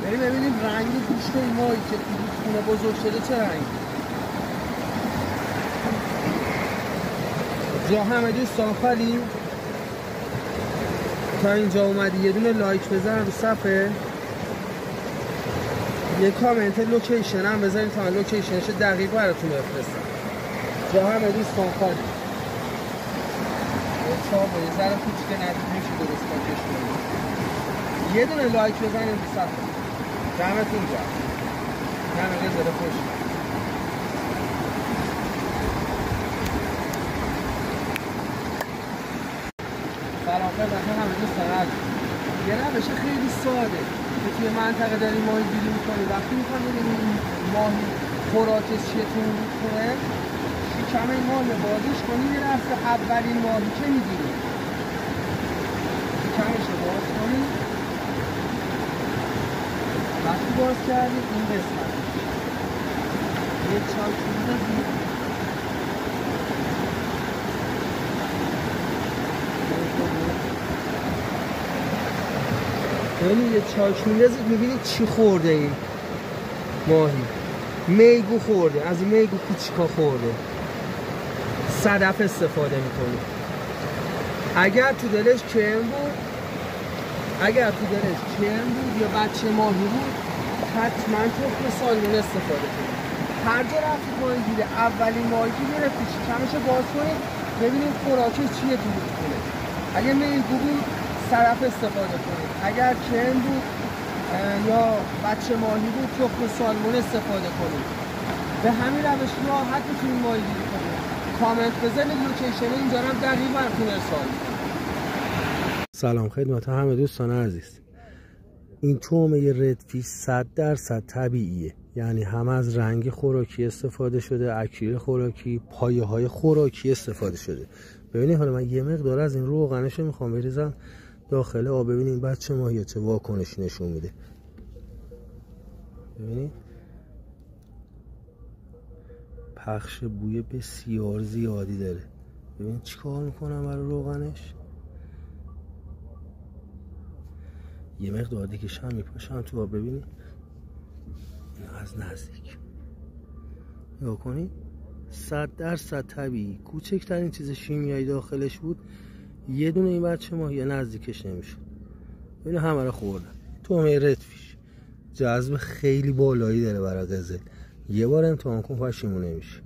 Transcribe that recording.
بریم ببینیم رنگ گوشت این ماهی که تو خونه بزرگ شده چه رنگی. جا همه دوستان خالی. تا اینجا اومدی یه دونه لایک بزن رو صفحه، یه کامنت لوکیشن هم بذارید تا لوکیشنش دقیق براتون بفرستم. جا همه دوستان خالی. یه ذره کوچیک نزدیک میشه درست پاکش کنید. یه دونه لایک بزنید رو صفحه. دمتون گرم. همه رزاده خوش. سلام خدمت همه دوستان عزیز. یه روش خیلی ساده که توی منطقه داری ماهی گیری میکنی، وقتی میخوای ببینی ماهی خوراکش چیه تو اون رودخونه، شکم این ماهی بازش کنی، یه دفعه اولین ماهی که میگیری شکمش رو باز کنی. وقتی باز کردی این قسمت یه چاکی بزنی، یعنی یه چاک میندازید میبینید چی خورده این ماهی. میگو خورده، از این میگو کوچیکا خورده. صدف استفاده میکنید. اگر تو دلش کم بود یا بچه ماهی بود حتما تخم سالمون استفاده کنید. هر جا رفتید ماهی گیره اولین ماهی که گرفتید شکمشو باز کنید ببینید خوراکش چیه تو رودخونه. اگه میگو بود صدف استفاده کنید، اگر کم بود یا بچه ماهی بود تخم سالمون استفاده کنید. به همین روش راحت میتونید ماهی گیری کنید. کامنت بزنید لوکیشن اینجا رو هم دقیق براتون ارسال می‌کنم. سلام خدمت همه دوستان عزیز. این طعمه ردفیش 100% طبیعیه، یعنی هم از رنگ خوراکی استفاده شده، اکیل خوراکی، پایه های خوراکی استفاده شده. ببینید حالا من یه مقدار از این روغنش رو میخوام بریزم داخل آب. ببینید بچه ماهی چه واکنشی نشون میده. ببینید پخش بوی بسیار زیادی داره. ببینید چیکار میکنم برای روغنش. یه مقدار دیگه شم میپاشم تو آب. ببینید از نزدیک نگاه کنید 100% طبیعی. کوچکترین چیز شیمیایی داخلش بود یه دونه این بچه ماهی نزدیکش نمیشد. ببینید همه رو خوردن. طعمه ردفیش جذب خیلی بالایی داره برای قزل. یه بار امتحان کن پشیمون نمیشه.